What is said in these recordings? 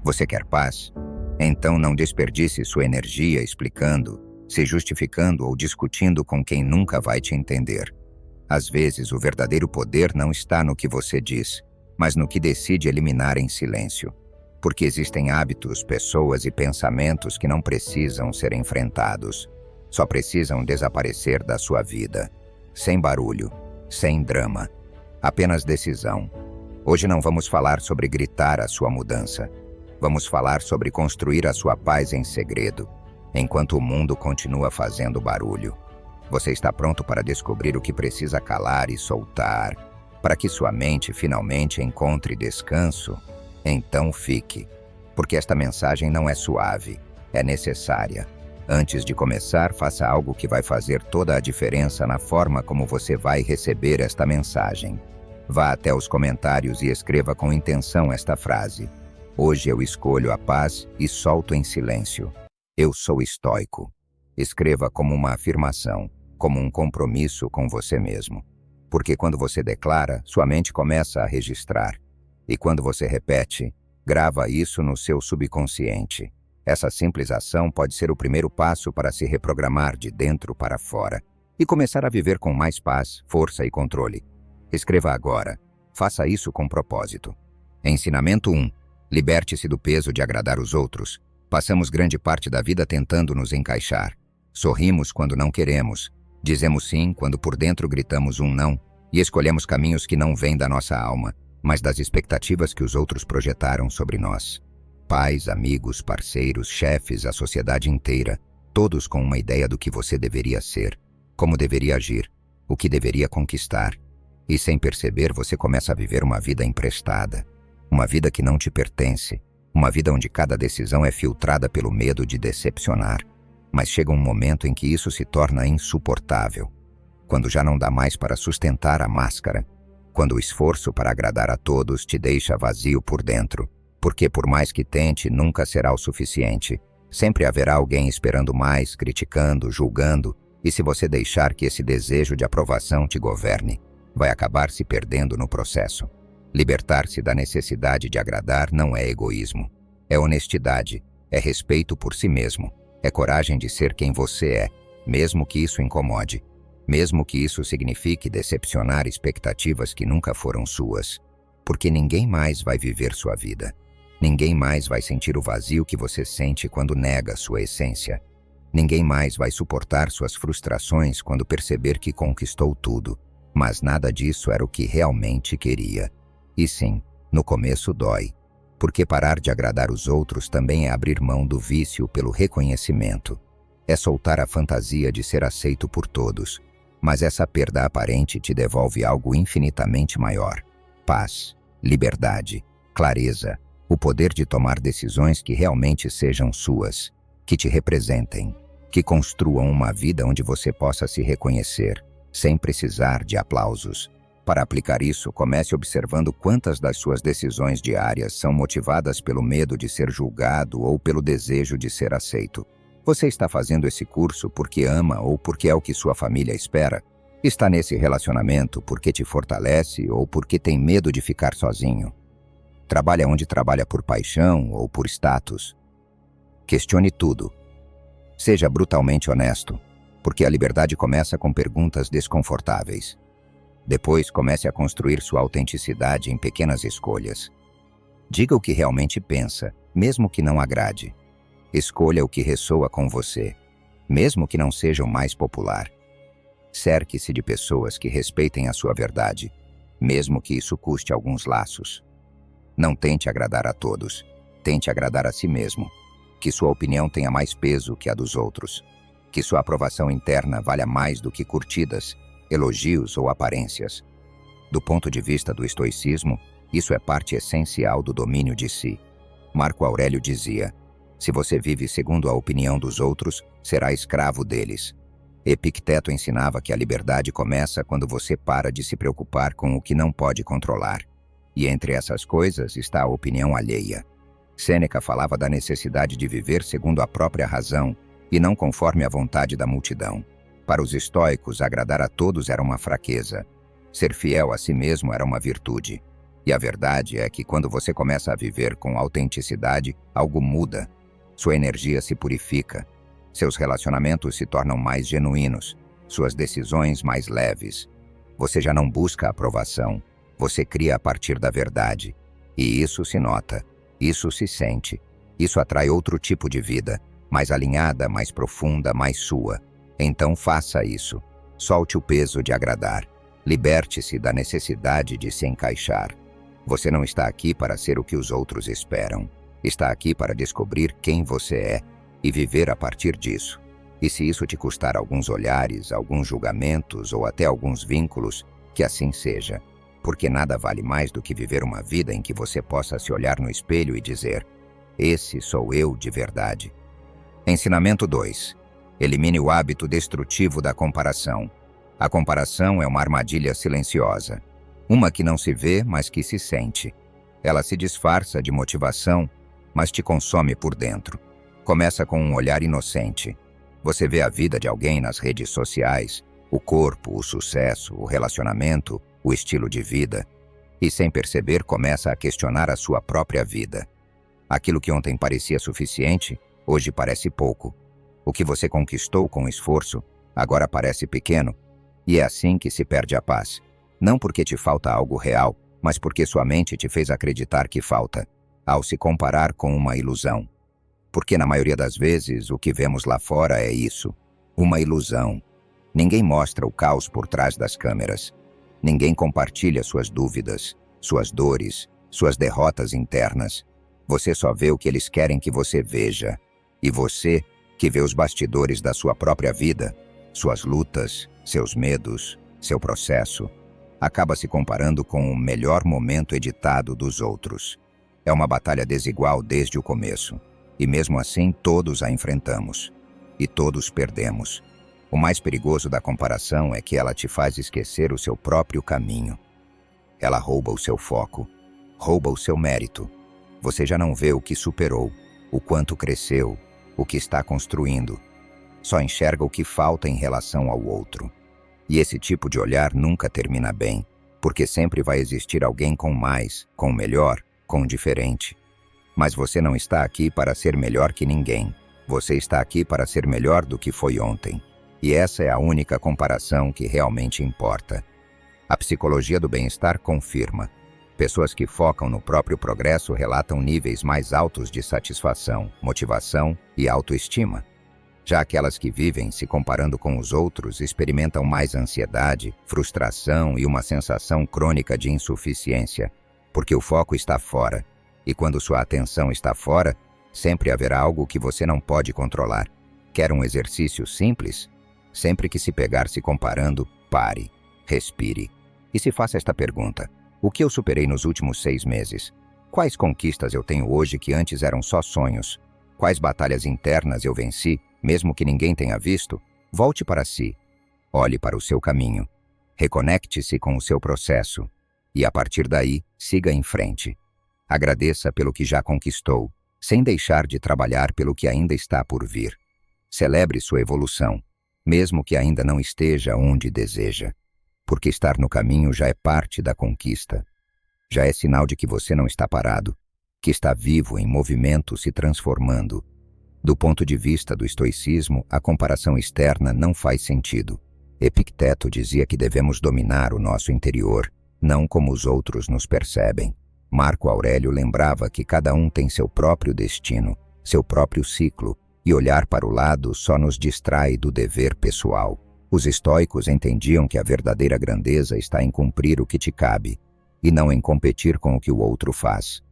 Você quer paz? Então não desperdice sua energia explicando, se justificando ou discutindo com quem nunca vai te entender. Às vezes, o verdadeiro poder não está no que você diz, mas no que decide eliminar em silêncio. Porque existem hábitos, pessoas e pensamentos que não precisam ser enfrentados. Só precisam desaparecer da sua vida. Sem barulho, sem drama. Apenas decisão. Hoje não vamos falar sobre gritar a sua mudança. Vamos falar sobre construir a sua paz em segredo, enquanto o mundo continua fazendo barulho. Você está pronto para descobrir o que precisa calar e soltar, para que sua mente finalmente encontre descanso? Então fique, porque esta mensagem não é suave, é necessária. Antes de começar, faça algo que vai fazer toda a diferença na forma como você vai receber esta mensagem. Vá até os comentários e escreva com intenção esta frase. Hoje eu escolho a paz e solto em silêncio. Eu sou estoico. Escreva como uma afirmação, como um compromisso com você mesmo. Porque quando você declara, sua mente começa a registrar. E quando você repete, grava isso no seu subconsciente. Essa simples ação pode ser o primeiro passo para se reprogramar de dentro para fora e começar a viver com mais paz, força e controle. Escreva agora. Faça isso com propósito. Ensinamento 1. Liberte-se do peso de agradar os outros. Passamos grande parte da vida tentando nos encaixar. Sorrimos quando não queremos. Dizemos sim quando por dentro gritamos um não. E escolhemos caminhos que não vêm da nossa alma, mas das expectativas que os outros projetaram sobre nós. Pais, amigos, parceiros, chefes, a sociedade inteira, todos com uma ideia do que você deveria ser, como deveria agir, o que deveria conquistar. E sem perceber, você começa a viver uma vida emprestada. Uma vida que não te pertence, uma vida onde cada decisão é filtrada pelo medo de decepcionar. Mas chega um momento em que isso se torna insuportável, quando já não dá mais para sustentar a máscara, quando o esforço para agradar a todos te deixa vazio por dentro, porque por mais que tente, nunca será o suficiente. Sempre haverá alguém esperando mais, criticando, julgando, e se você deixar que esse desejo de aprovação te governe, vai acabar se perdendo no processo. Libertar-se da necessidade de agradar não é egoísmo. É honestidade, é respeito por si mesmo, é coragem de ser quem você é, mesmo que isso incomode, mesmo que isso signifique decepcionar expectativas que nunca foram suas. Porque ninguém mais vai viver sua vida. Ninguém mais vai sentir o vazio que você sente quando nega sua essência. Ninguém mais vai suportar suas frustrações quando perceber que conquistou tudo, mas nada disso era o que realmente queria. E sim, no começo dói, porque parar de agradar os outros também é abrir mão do vício pelo reconhecimento. É soltar a fantasia de ser aceito por todos, mas essa perda aparente te devolve algo infinitamente maior. Paz, liberdade, clareza, o poder de tomar decisões que realmente sejam suas, que te representem, que construam uma vida onde você possa se reconhecer, sem precisar de aplausos. Para aplicar isso, comece observando quantas das suas decisões diárias são motivadas pelo medo de ser julgado ou pelo desejo de ser aceito. Você está fazendo esse curso porque ama ou porque é o que sua família espera? Está nesse relacionamento porque te fortalece ou porque tem medo de ficar sozinho? Trabalha onde trabalha por paixão ou por status? Questione tudo. Seja brutalmente honesto, porque a liberdade começa com perguntas desconfortáveis. Depois, comece a construir sua autenticidade em pequenas escolhas. Diga o que realmente pensa, mesmo que não agrade. Escolha o que ressoa com você, mesmo que não seja o mais popular. Cerque-se de pessoas que respeitem a sua verdade, mesmo que isso custe alguns laços. Não tente agradar a todos, tente agradar a si mesmo. Que sua opinião tenha mais peso que a dos outros. Que sua aprovação interna valha mais do que curtidas, elogios ou aparências. Do ponto de vista do estoicismo, isso é parte essencial do domínio de si. Marco Aurélio dizia: se você vive segundo a opinião dos outros, será escravo deles. Epicteto ensinava que a liberdade começa quando você para de se preocupar com o que não pode controlar. E entre essas coisas está a opinião alheia. Sêneca falava da necessidade de viver segundo a própria razão e não conforme a vontade da multidão. Para os estoicos, agradar a todos era uma fraqueza. Ser fiel a si mesmo era uma virtude. E a verdade é que quando você começa a viver com autenticidade, algo muda. Sua energia se purifica. Seus relacionamentos se tornam mais genuínos. Suas decisões mais leves. Você já não busca aprovação. Você cria a partir da verdade. E isso se nota. Isso se sente. Isso atrai outro tipo de vida, mais alinhada, mais profunda, mais sua. Então faça isso. Solte o peso de agradar. Liberte-se da necessidade de se encaixar. Você não está aqui para ser o que os outros esperam. Está aqui para descobrir quem você é e viver a partir disso. E se isso te custar alguns olhares, alguns julgamentos ou até alguns vínculos, que assim seja. Porque nada vale mais do que viver uma vida em que você possa se olhar no espelho e dizer: esse sou eu de verdade. Ensinamento 2. Elimine o hábito destrutivo da comparação. A comparação é uma armadilha silenciosa. Uma que não se vê, mas que se sente. Ela se disfarça de motivação, mas te consome por dentro. Começa com um olhar inocente. Você vê a vida de alguém nas redes sociais, o corpo, o sucesso, o relacionamento, o estilo de vida, e sem perceber começa a questionar a sua própria vida. Aquilo que ontem parecia suficiente, hoje parece pouco. O que você conquistou com esforço, agora parece pequeno, e é assim que se perde a paz. Não porque te falta algo real, mas porque sua mente te fez acreditar que falta, ao se comparar com uma ilusão. Porque na maioria das vezes o que vemos lá fora é isso, uma ilusão. Ninguém mostra o caos por trás das câmeras. Ninguém compartilha suas dúvidas, suas dores, suas derrotas internas. Você só vê o que eles querem que você veja. E você, que vê os bastidores da sua própria vida, suas lutas, seus medos, seu processo, acaba se comparando com o melhor momento editado dos outros. É uma batalha desigual desde o começo. E mesmo assim todos a enfrentamos. E todos perdemos. O mais perigoso da comparação é que ela te faz esquecer o seu próprio caminho. Ela rouba o seu foco, rouba o seu mérito. Você já não vê o que superou, o quanto cresceu, o que está construindo. Só enxerga o que falta em relação ao outro. E esse tipo de olhar nunca termina bem, porque sempre vai existir alguém com mais, com melhor, com diferente. Mas você não está aqui para ser melhor que ninguém. Você está aqui para ser melhor do que foi ontem. E essa é a única comparação que realmente importa. A psicologia do bem-estar confirma. Pessoas que focam no próprio progresso relatam níveis mais altos de satisfação, motivação e autoestima. Já aquelas que vivem se comparando com os outros experimentam mais ansiedade, frustração e uma sensação crônica de insuficiência, porque o foco está fora. E quando sua atenção está fora, sempre haverá algo que você não pode controlar. Quer um exercício simples? Sempre que se pegar se comparando, pare, respire e se faça esta pergunta: o que eu superei nos últimos 6 meses? Quais conquistas eu tenho hoje que antes eram só sonhos? Quais batalhas internas eu venci, mesmo que ninguém tenha visto? Volte para si. Olhe para o seu caminho. Reconecte-se com o seu processo. E a partir daí, siga em frente. Agradeça pelo que já conquistou, sem deixar de trabalhar pelo que ainda está por vir. Celebre sua evolução, mesmo que ainda não esteja onde deseja. Porque estar no caminho já é parte da conquista. Já é sinal de que você não está parado, que está vivo em movimento se transformando. Do ponto de vista do estoicismo, a comparação externa não faz sentido. Epicteto dizia que devemos dominar o nosso interior, não como os outros nos percebem. Marco Aurélio lembrava que cada um tem seu próprio destino, seu próprio ciclo, e olhar para o lado só nos distrai do dever pessoal. Os estoicos entendiam que a verdadeira grandeza está em cumprir o que te cabe, e não em competir com o que o outro faz.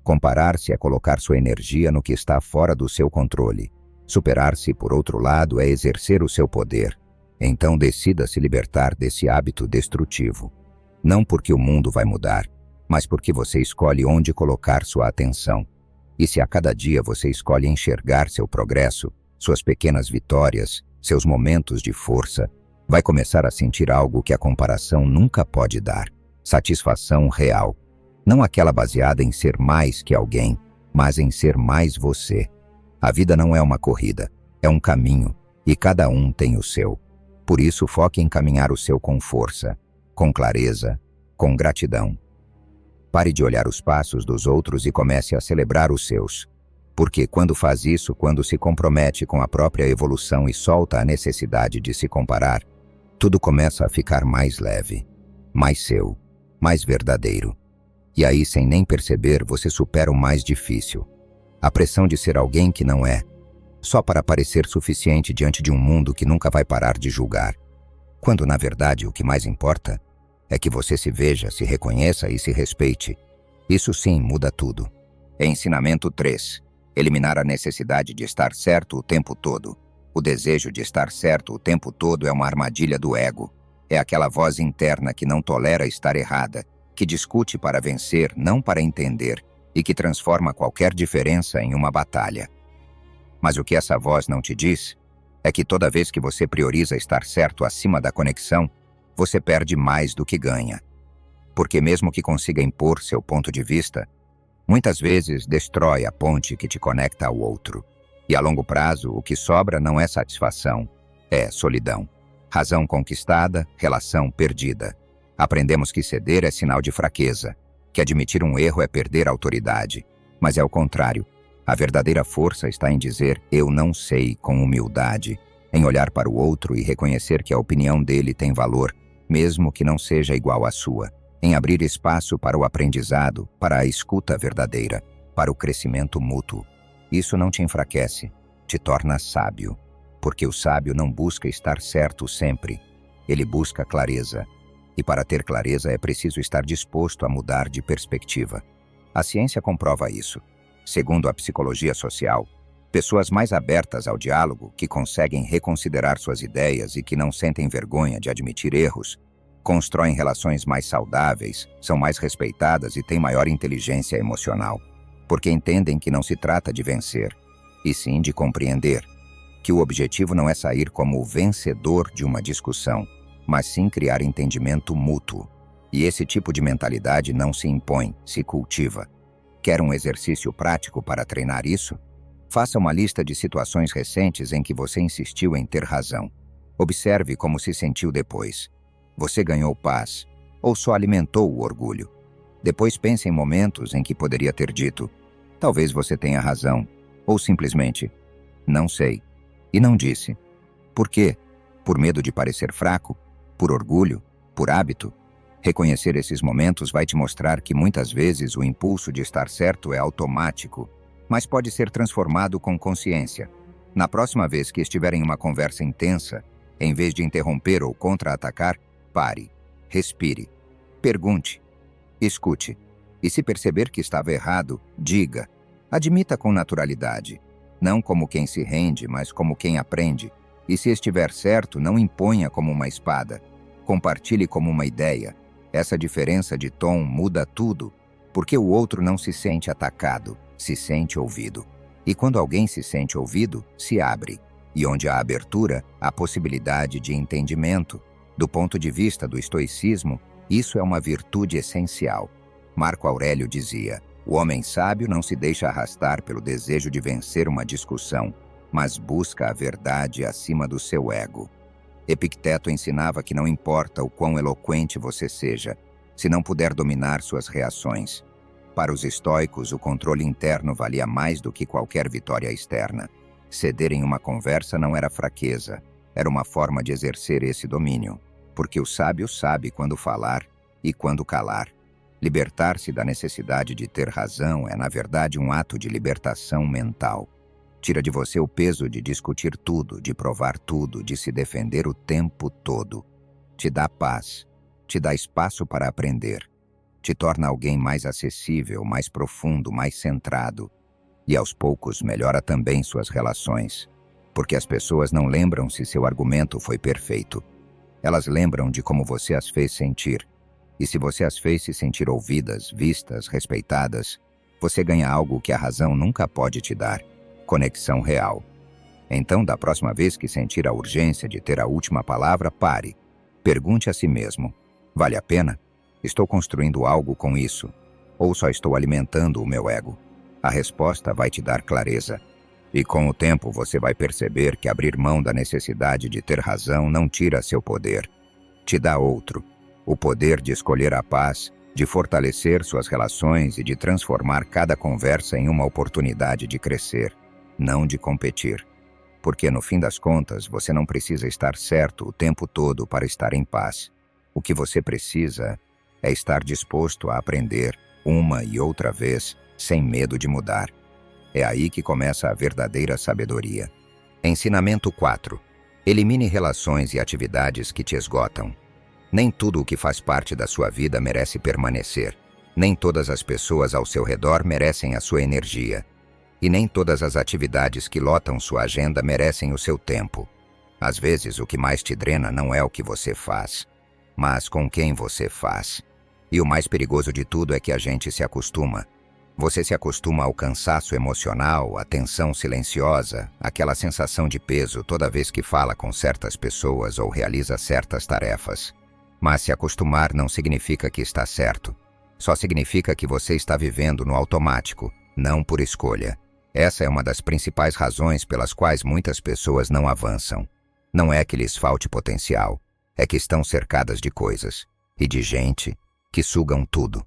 Comparar-se é colocar sua energia no que está fora do seu controle. Superar-se, por outro lado, é exercer o seu poder. Então decida se libertar desse hábito destrutivo. Não porque o mundo vai mudar, mas porque você escolhe onde colocar sua atenção. E se a cada dia você escolhe enxergar seu progresso, suas pequenas vitórias, seus momentos de força, vai começar a sentir algo que a comparação nunca pode dar: satisfação real. Não aquela baseada em ser mais que alguém, mas em ser mais você. A vida não é uma corrida, é um caminho, e cada um tem o seu. Por isso, foque em caminhar o seu com força, com clareza, com gratidão. Pare de olhar os passos dos outros e comece a celebrar os seus. Porque quando faz isso, quando se compromete com a própria evolução e solta a necessidade de se comparar, tudo começa a ficar mais leve, mais seu, mais verdadeiro. E aí, sem nem perceber, você supera o mais difícil. A pressão de ser alguém que não é, só para parecer suficiente diante de um mundo que nunca vai parar de julgar. Quando, na verdade, o que mais importa é que você se veja, se reconheça e se respeite. Isso sim muda tudo. Ensinamento 3. Eliminar a necessidade de estar certo o tempo todo. O desejo de estar certo o tempo todo é uma armadilha do ego. É aquela voz interna que não tolera estar errada, que discute para vencer, não para entender, e que transforma qualquer diferença em uma batalha. Mas o que essa voz não te diz é que toda vez que você prioriza estar certo acima da conexão, você perde mais do que ganha. Porque mesmo que consiga impor seu ponto de vista, muitas vezes destrói a ponte que te conecta ao outro. E a longo prazo, o que sobra não é satisfação, é solidão. Razão conquistada, relação perdida. Aprendemos que ceder é sinal de fraqueza, que admitir um erro é perder a autoridade. Mas é o contrário. A verdadeira força está em dizer "eu não sei" com humildade, em olhar para o outro e reconhecer que a opinião dele tem valor, mesmo que não seja igual à sua, em abrir espaço para o aprendizado, para a escuta verdadeira, para o crescimento mútuo. Isso não te enfraquece, te torna sábio, porque o sábio não busca estar certo sempre, ele busca clareza. E para ter clareza é preciso estar disposto a mudar de perspectiva. A ciência comprova isso. Segundo a psicologia social, pessoas mais abertas ao diálogo, que conseguem reconsiderar suas ideias e que não sentem vergonha de admitir erros, constroem relações mais saudáveis, são mais respeitadas e têm maior inteligência emocional, porque entendem que não se trata de vencer, e sim de compreender, que o objetivo não é sair como o vencedor de uma discussão, mas sim criar entendimento mútuo. E esse tipo de mentalidade não se impõe, se cultiva. Quer um exercício prático para treinar isso? Faça uma lista de situações recentes em que você insistiu em ter razão. Observe como se sentiu depois. Você ganhou paz, ou só alimentou o orgulho? Depois pense em momentos em que poderia ter dito, talvez você tenha razão, ou simplesmente, não sei, e não disse. Por quê? Por medo de parecer fraco? Por orgulho? Por hábito? Reconhecer esses momentos vai te mostrar que muitas vezes o impulso de estar certo é automático, mas pode ser transformado com consciência. Na próxima vez que estiver em uma conversa intensa, em vez de interromper ou contra-atacar, pare, respire, pergunte, escute, e se perceber que estava errado, diga. Admita com naturalidade, não como quem se rende, mas como quem aprende. E se estiver certo, não imponha como uma espada, compartilhe como uma ideia. Essa diferença de tom muda tudo, porque o outro não se sente atacado, se sente ouvido. E quando alguém se sente ouvido, se abre. E onde há abertura, há possibilidade de entendimento. Do ponto de vista do estoicismo, isso é uma virtude essencial. Marco Aurélio dizia, o homem sábio não se deixa arrastar pelo desejo de vencer uma discussão, mas busca a verdade acima do seu ego. Epicteto ensinava que não importa o quão eloquente você seja, se não puder dominar suas reações. Para os estoicos, o controle interno valia mais do que qualquer vitória externa. Ceder em uma conversa não era fraqueza, era uma forma de exercer esse domínio, porque o sábio sabe quando falar e quando calar. Libertar-se da necessidade de ter razão é, na verdade, um ato de libertação mental. Tira de você o peso de discutir tudo, de provar tudo, de se defender o tempo todo. Te dá paz, te dá espaço para aprender. Te torna alguém mais acessível, mais profundo, mais centrado. E aos poucos melhora também suas relações, porque as pessoas não lembram se seu argumento foi perfeito. Elas lembram de como você as fez sentir. E se você as fez se sentir ouvidas, vistas, respeitadas, você ganha algo que a razão nunca pode te dar. Conexão real. Então, da próxima vez que sentir a urgência de ter a última palavra, pare. Pergunte a si mesmo, vale a pena? Estou construindo algo com isso? Ou só estou alimentando o meu ego? A resposta vai te dar clareza. E com o tempo você vai perceber que abrir mão da necessidade de ter razão não tira seu poder. Te dá outro. O poder de escolher a paz de fortalecer suas relações e de transformar cada conversa em uma oportunidade de crescer, não de competir. Porque, no fim das contas, você não precisa estar certo o tempo todo para estar em paz. O que você precisa é estar disposto a aprender, uma e outra vez, sem medo de mudar. É aí que começa a verdadeira sabedoria. Ensinamento 4. Elimine relações e atividades que te esgotam. Nem tudo o que faz parte da sua vida merece permanecer. Nem todas as pessoas ao seu redor merecem a sua energia. E nem todas as atividades que lotam sua agenda merecem o seu tempo. Às vezes, o que mais te drena não é o que você faz, mas com quem você faz. E o mais perigoso de tudo é que a gente se acostuma. Você se acostuma ao cansaço emocional, à tensão silenciosa, aquela sensação de peso toda vez que fala com certas pessoas ou realiza certas tarefas. Mas se acostumar não significa que está certo. Só significa que você está vivendo no automático, não por escolha. Essa é uma das principais razões pelas quais muitas pessoas não avançam. Não é que lhes falte potencial, é que estão cercadas de coisas e de gente que sugam tudo.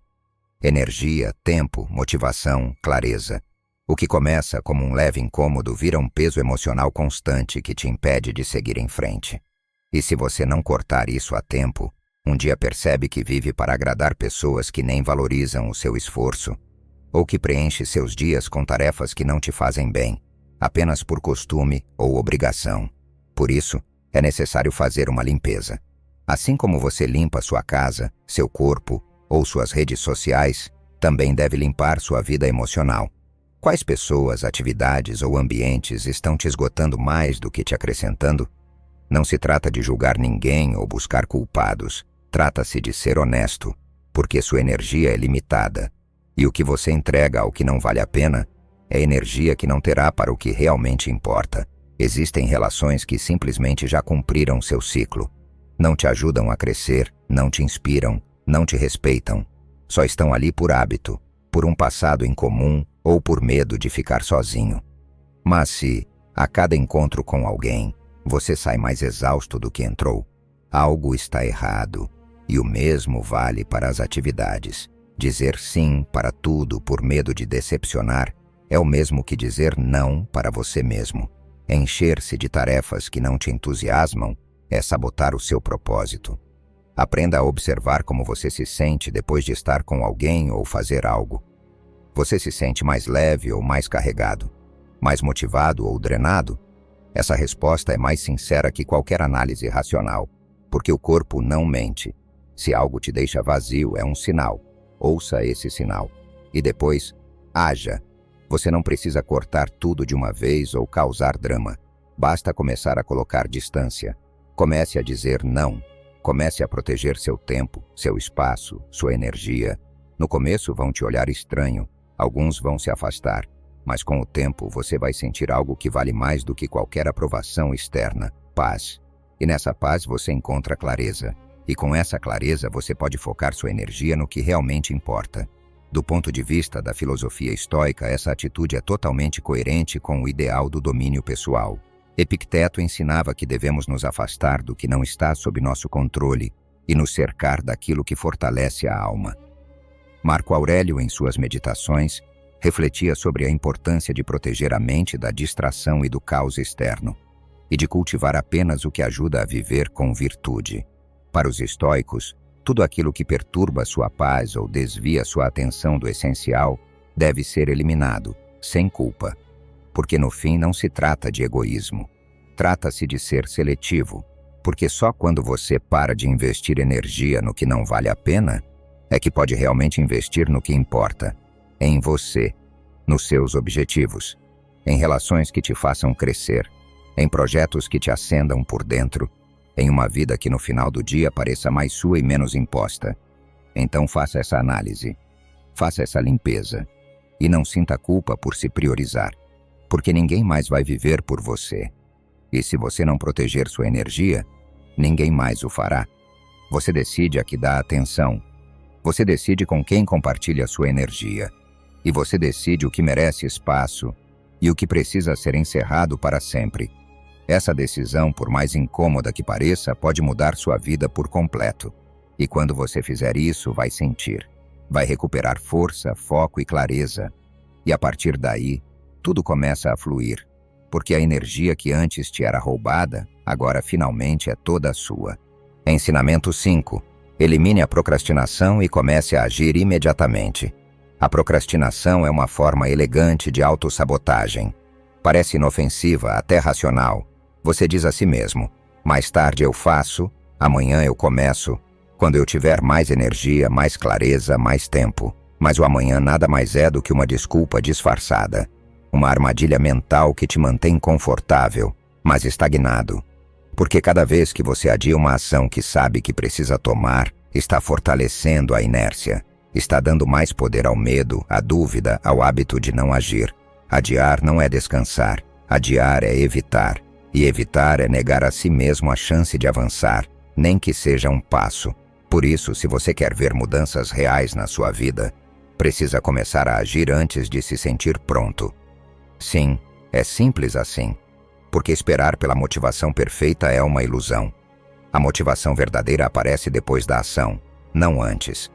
Energia, tempo, motivação, clareza. O que começa como um leve incômodo vira um peso emocional constante que te impede de seguir em frente. E se você não cortar isso a tempo, um dia percebe que vive para agradar pessoas que nem valorizam o seu esforço, ou que preenche seus dias com tarefas que não te fazem bem, apenas por costume ou obrigação. Por isso, é necessário fazer uma limpeza. Assim como você limpa sua casa, seu corpo ou suas redes sociais, também deve limpar sua vida emocional. Quais pessoas, atividades ou ambientes estão te esgotando mais do que te acrescentando? Não se trata de julgar ninguém ou buscar culpados. Trata-se de ser honesto, porque sua energia é limitada. E o que você entrega ao que não vale a pena é energia que não terá para o que realmente importa. Existem relações que simplesmente já cumpriram seu ciclo. Não te ajudam a crescer, não te inspiram, não te respeitam. Só estão ali por hábito, por um passado em comum ou por medo de ficar sozinho. Mas se, a cada encontro com alguém, você sai mais exausto do que entrou, algo está errado. E o mesmo vale para as atividades. Dizer sim para tudo por medo de decepcionar é o mesmo que dizer não para você mesmo. Encher-se de tarefas que não te entusiasmam é sabotar o seu propósito. Aprenda a observar como você se sente depois de estar com alguém ou fazer algo. Você se sente mais leve ou mais carregado? Mais motivado ou drenado? Essa resposta é mais sincera que qualquer análise racional, porque o corpo não mente. Se algo te deixa vazio, é um sinal. Ouça esse sinal. E depois, haja. Você não precisa cortar tudo de uma vez ou causar drama. Basta começar a colocar distância. Comece a dizer não. Comece a proteger seu tempo, seu espaço, sua energia. No começo vão te olhar estranho. Alguns vão se afastar. Mas com o tempo você vai sentir algo que vale mais do que qualquer aprovação externa. Paz. E nessa paz você encontra clareza. E com essa clareza você pode focar sua energia no que realmente importa. Do ponto de vista da filosofia estoica, essa atitude é totalmente coerente com o ideal do domínio pessoal. Epicteto ensinava que devemos nos afastar do que não está sob nosso controle e nos cercar daquilo que fortalece a alma. Marco Aurélio, em suas meditações, refletia sobre a importância de proteger a mente da distração e do caos externo, e de cultivar apenas o que ajuda a viver com virtude. Para os estoicos, tudo aquilo que perturba sua paz ou desvia sua atenção do essencial deve ser eliminado, sem culpa. Porque no fim não se trata de egoísmo. Trata-se de ser seletivo, porque só quando você para de investir energia no que não vale a pena, é que pode realmente investir no que importa, em você, nos seus objetivos, em relações que te façam crescer, em projetos que te acendam por dentro, em uma vida que no final do dia pareça mais sua e menos imposta. Então faça essa análise, faça essa limpeza, e não sinta culpa por se priorizar, porque ninguém mais vai viver por você. E se você não proteger sua energia, ninguém mais o fará. Você decide a que dá atenção, você decide com quem compartilha sua energia, e você decide o que merece espaço e o que precisa ser encerrado para sempre. Essa decisão, por mais incômoda que pareça, pode mudar sua vida por completo. E quando você fizer isso, vai sentir. vai recuperar força, foco e clareza. E a partir daí, tudo começa a fluir, porque a energia que antes te era roubada, agora finalmente é toda sua. Ensinamento 5. Elimine a procrastinação e comece a agir imediatamente. A procrastinação é uma forma elegante de autossabotagem. Parece inofensiva, até racional. Você diz a si mesmo: mais tarde eu faço, amanhã eu começo, quando eu tiver mais energia, mais clareza, mais tempo. Mas o amanhã nada mais é do que uma desculpa disfarçada. Uma armadilha mental que te mantém confortável, mas estagnado. Porque cada vez que você adia uma ação que sabe que precisa tomar, está fortalecendo a inércia. Está dando mais poder ao medo, à dúvida, ao hábito de não agir. Adiar não é descansar. Adiar é evitar. E evitar é negar a si mesmo a chance de avançar, nem que seja um passo. Por isso, se você quer ver mudanças reais na sua vida, precisa começar a agir antes de se sentir pronto. Sim, é simples assim. Porque esperar pela motivação perfeita é uma ilusão. A motivação verdadeira aparece depois da ação, não antes.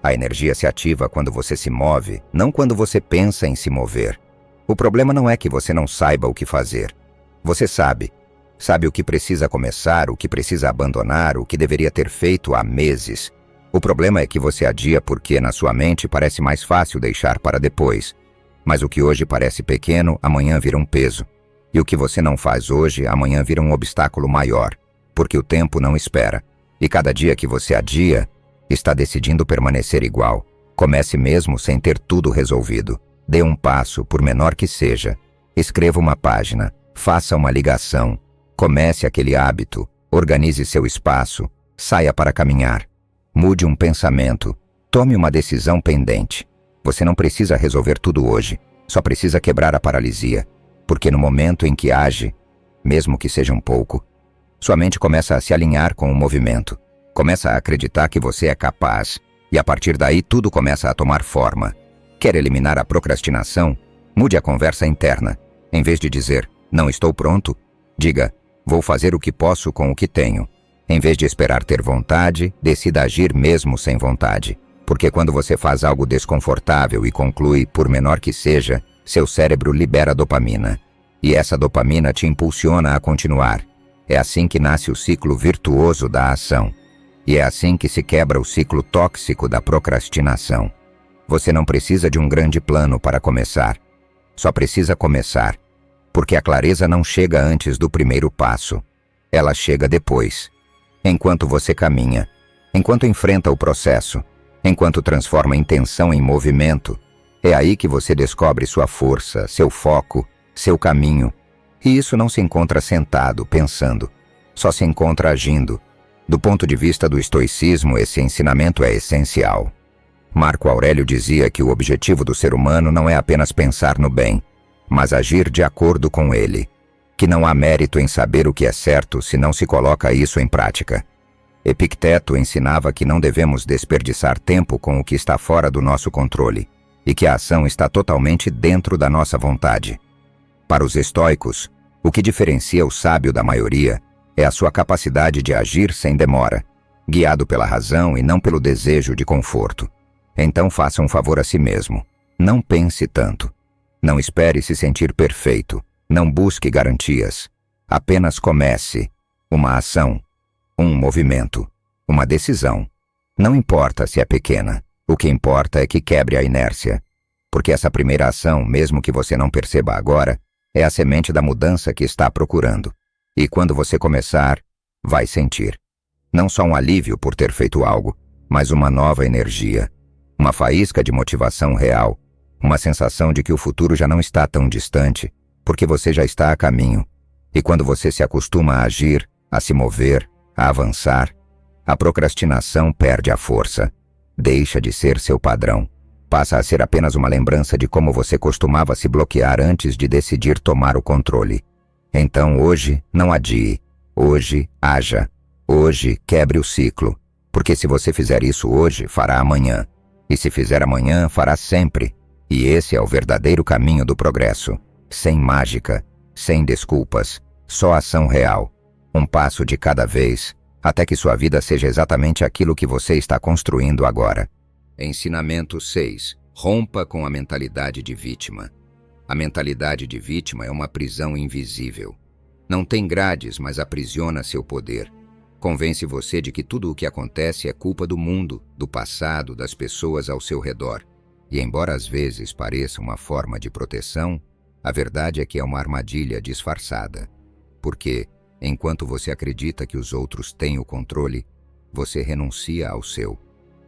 A energia se ativa quando você se move, não quando você pensa em se mover. O problema não é que você não saiba o que fazer. Você sabe. Sabe o que precisa começar, o que precisa abandonar, o que deveria ter feito há meses. O problema é que você adia porque na sua mente parece mais fácil deixar para depois. Mas o que hoje parece pequeno, amanhã vira um peso. E o que você não faz hoje, amanhã vira um obstáculo maior. Porque o tempo não espera. E cada dia que você adia, está decidindo permanecer igual. Comece mesmo sem ter tudo resolvido. Dê um passo, por menor que seja. Escreva uma página. Faça uma ligação. Comece aquele hábito. Organize seu espaço. Saia para caminhar. Mude um pensamento. Tome uma decisão pendente. Você não precisa resolver tudo hoje. Só precisa quebrar a paralisia. Porque no momento em que age, mesmo que seja um pouco, sua mente começa a se alinhar com o movimento. Começa a acreditar que você é capaz. E a partir daí tudo começa a tomar forma. Quer eliminar a procrastinação? Mude a conversa interna. Em vez de dizer, não estou pronto, diga, vou fazer o que posso com o que tenho. Em vez de esperar ter vontade, decida agir mesmo sem vontade. Porque quando você faz algo desconfortável e conclui, por menor que seja, seu cérebro libera dopamina. E essa dopamina te impulsiona a continuar. É assim que nasce o ciclo virtuoso da ação. E é assim que se quebra o ciclo tóxico da procrastinação. Você não precisa de um grande plano para começar. Só precisa começar. Porque a clareza não chega antes do primeiro passo. Ela chega depois. Enquanto você caminha, enquanto enfrenta o processo, enquanto transforma a intenção em movimento, é aí que você descobre sua força, seu foco, seu caminho. E isso não se encontra sentado, pensando. Só se encontra agindo. Do ponto de vista do estoicismo, esse ensinamento é essencial. Marco Aurélio dizia que o objetivo do ser humano não é apenas pensar no bem, mas agir de acordo com ele. Que não há mérito em saber o que é certo se não se coloca isso em prática. Epicteto ensinava que não devemos desperdiçar tempo com o que está fora do nosso controle, e que a ação está totalmente dentro da nossa vontade. Para os estoicos, o que diferencia o sábio da maioria é a sua capacidade de agir sem demora, guiado pela razão e não pelo desejo de conforto. Então faça um favor a si mesmo. Não pense tanto. Não espere se sentir perfeito. Não busque garantias. Apenas comece. Uma ação. Um movimento. Uma decisão. Não importa se é pequena. O que importa é que quebre a inércia. Porque essa primeira ação, mesmo que você não perceba agora, é a semente da mudança que está procurando. E quando você começar, vai sentir. Não só um alívio por ter feito algo, mas uma nova energia. Uma faísca de motivação real. Uma sensação de que o futuro já não está tão distante, porque você já está a caminho. E quando você se acostuma a agir, a se mover, a avançar, a procrastinação perde a força. Deixa de ser seu padrão. Passa a ser apenas uma lembrança de como você costumava se bloquear antes de decidir tomar o controle. Então hoje, não adie. Hoje, haja. Hoje, quebre o ciclo. Porque se você fizer isso hoje, fará amanhã. E se fizer amanhã, fará sempre. E esse é o verdadeiro caminho do progresso. Sem mágica, sem desculpas, só ação real. Um passo de cada vez, até que sua vida seja exatamente aquilo que você está construindo agora. Ensinamento 6. Rompa com a mentalidade de vítima. A mentalidade de vítima é uma prisão invisível. Não tem grades, mas aprisiona seu poder. Convence você de que tudo o que acontece é culpa do mundo, do passado, das pessoas ao seu redor. E embora às vezes pareça uma forma de proteção, a verdade é que é uma armadilha disfarçada. Porque, enquanto você acredita que os outros têm o controle, você renuncia ao seu.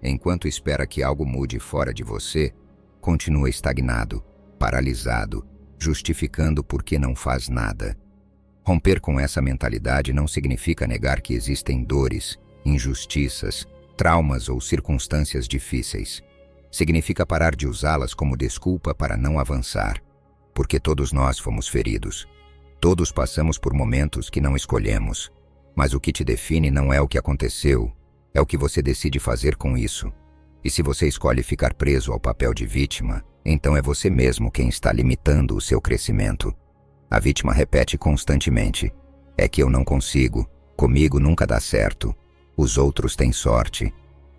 Enquanto espera que algo mude fora de você, continua estagnado, paralisado, justificando por que não faz nada. Romper com essa mentalidade não significa negar que existem dores, injustiças, traumas ou circunstâncias difíceis. Significa parar de usá-las como desculpa para não avançar. Porque todos nós fomos feridos. Todos passamos por momentos que não escolhemos. Mas o que te define não é o que aconteceu, é o que você decide fazer com isso. E se você escolhe ficar preso ao papel de vítima, então é você mesmo quem está limitando o seu crescimento. A vítima repete constantemente: é que eu não consigo, comigo nunca dá certo, os outros têm sorte,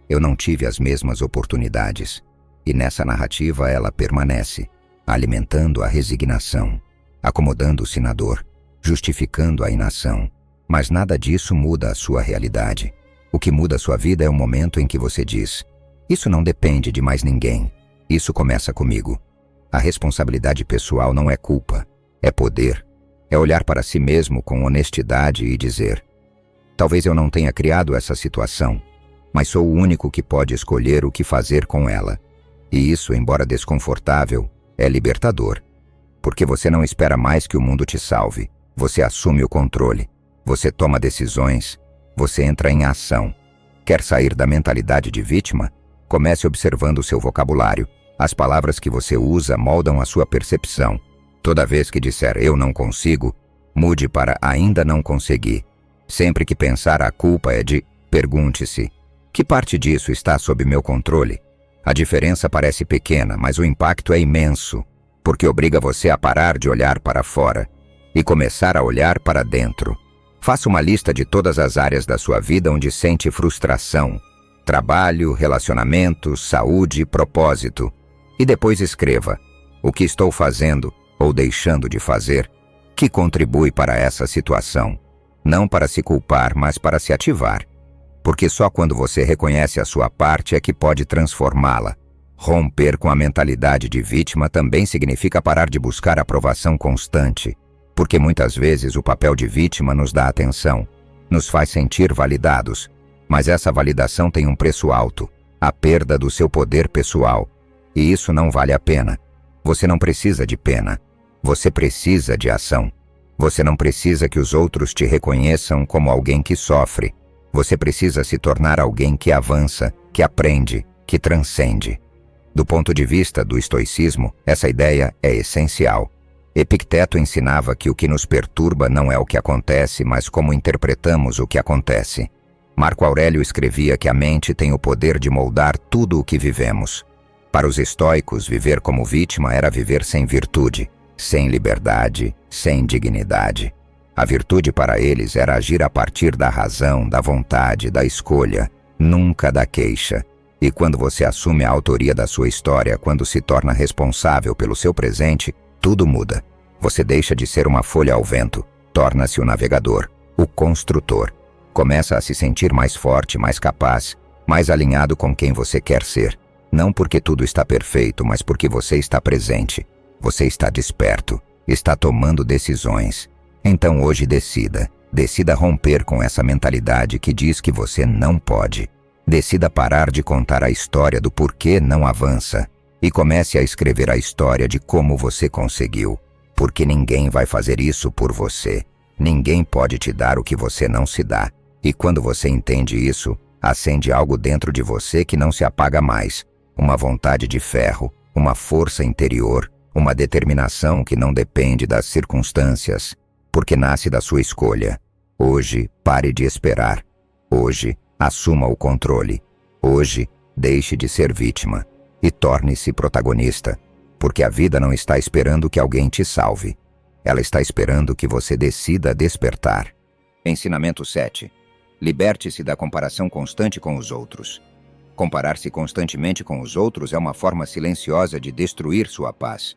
eu não tive as mesmas oportunidades. E nessa narrativa ela permanece, alimentando a resignação, acomodando-se na dor, justificando a inação. Mas nada disso muda a sua realidade. O que muda a sua vida é o momento em que você diz: isso não depende de mais ninguém, isso começa comigo. A responsabilidade pessoal não é culpa, é poder. É olhar para si mesmo com honestidade e dizer: talvez eu não tenha criado essa situação, mas sou o único que pode escolher o que fazer com ela. E isso, embora desconfortável, é libertador. Porque você não espera mais que o mundo te salve. Você assume o controle. Você toma decisões. Você entra em ação. Quer sair da mentalidade de vítima? Comece observando o seu vocabulário. As palavras que você usa moldam a sua percepção. Toda vez que disser eu não consigo, mude para ainda não consegui. Sempre que pensar a culpa é de, pergunte-se: que parte disso está sob meu controle? A diferença parece pequena, mas o impacto é imenso, porque obriga você a parar de olhar para fora e começar a olhar para dentro. Faça uma lista de todas as áreas da sua vida onde sente frustração: trabalho, relacionamentos, saúde, propósito. E depois escreva: o que estou fazendo ou deixando de fazer que contribui para essa situação. Não para se culpar, mas para se ativar. Porque só quando você reconhece a sua parte é que pode transformá-la. Romper com a mentalidade de vítima também significa parar de buscar aprovação constante. Porque muitas vezes o papel de vítima nos dá atenção, nos faz sentir validados. Mas essa validação tem um preço alto: a perda do seu poder pessoal. E isso não vale a pena. Você não precisa de pena. Você precisa de ação. Você não precisa que os outros te reconheçam como alguém que sofre. Você precisa se tornar alguém que avança, que aprende, que transcende. Do ponto de vista do estoicismo, essa ideia é essencial. Epicteto ensinava que o que nos perturba não é o que acontece, mas como interpretamos o que acontece. Marco Aurélio escrevia que a mente tem o poder de moldar tudo o que vivemos. Para os estoicos, viver como vítima era viver sem virtude, sem liberdade, sem dignidade. A virtude para eles era agir a partir da razão, da vontade, da escolha, nunca da queixa. E quando você assume a autoria da sua história, quando se torna responsável pelo seu presente, tudo muda. Você deixa de ser uma folha ao vento, torna-se o navegador, o construtor. Começa a se sentir mais forte, mais capaz, mais alinhado com quem você quer ser. Não porque tudo está perfeito, mas porque você está presente. Você está desperto, está tomando decisões. Então hoje decida romper com essa mentalidade que diz que você não pode. Decida parar de contar a história do porquê não avança e comece a escrever a história de como você conseguiu. Porque ninguém vai fazer isso por você. Ninguém pode te dar o que você não se dá. E quando você entende isso, acende algo dentro de você que não se apaga mais. Uma vontade de ferro, uma força interior, uma determinação que não depende das circunstâncias, porque nasce da sua escolha. Hoje, pare de esperar. Hoje, assuma o controle. Hoje, deixe de ser vítima e torne-se protagonista, porque a vida não está esperando que alguém te salve. Ela está esperando que você decida despertar. Ensinamento 7. Liberte-se da comparação constante com os outros. Comparar-se constantemente com os outros é uma forma silenciosa de destruir sua paz.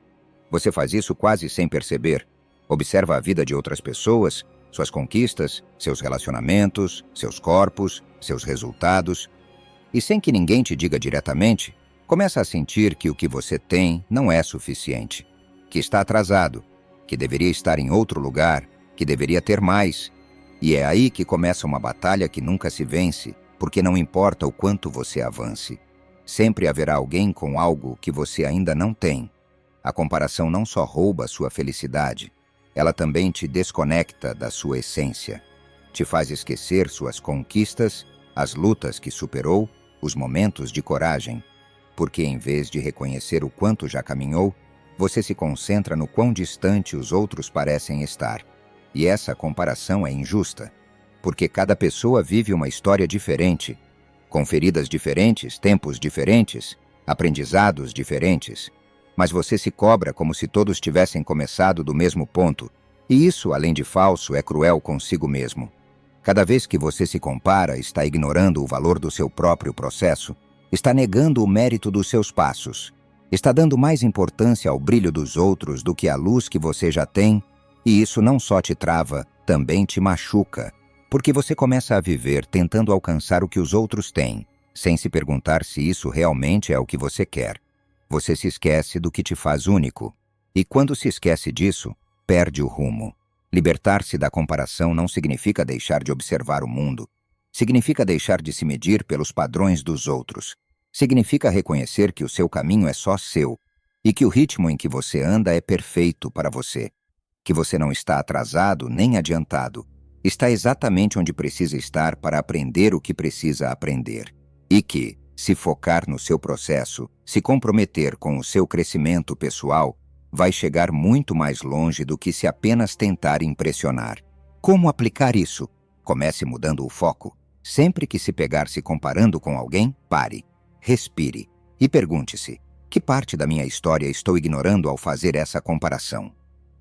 Você faz isso quase sem perceber. Observa a vida de outras pessoas, suas conquistas, seus relacionamentos, seus corpos, seus resultados, e sem que ninguém te diga diretamente, começa a sentir que o que você tem não é suficiente, que está atrasado, que deveria estar em outro lugar, que deveria ter mais. E é aí que começa uma batalha que nunca se vence, porque não importa o quanto você avance. Sempre haverá alguém com algo que você ainda não tem. A comparação não só rouba sua felicidade, ela também te desconecta da sua essência. Te faz esquecer suas conquistas, as lutas que superou, os momentos de coragem. Porque em vez de reconhecer o quanto já caminhou, você se concentra no quão distante os outros parecem estar. E essa comparação é injusta, porque cada pessoa vive uma história diferente, com feridas diferentes, tempos diferentes, aprendizados diferentes. Mas você se cobra como se todos tivessem começado do mesmo ponto, e isso, além de falso, é cruel consigo mesmo. Cada vez que você se compara, está ignorando o valor do seu próprio processo, está negando o mérito dos seus passos, está dando mais importância ao brilho dos outros do que à luz que você já tem, e isso não só te trava, também te machuca, porque você começa a viver tentando alcançar o que os outros têm, sem se perguntar se isso realmente é o que você quer. Você se esquece do que te faz único, e quando se esquece disso, perde o rumo. Libertar-se da comparação não significa deixar de observar o mundo, significa deixar de se medir pelos padrões dos outros. Significa reconhecer que o seu caminho é só seu e que o ritmo em que você anda é perfeito para você, que você não está atrasado nem adiantado, está exatamente onde precisa estar para aprender o que precisa aprender e que, se focar no seu processo, se comprometer com o seu crescimento pessoal, vai chegar muito mais longe do que se apenas tentar impressionar. Como aplicar isso? Comece mudando o foco. Sempre que se pegar se comparando com alguém, pare, respire e pergunte-se: que parte da minha história estou ignorando ao fazer essa comparação?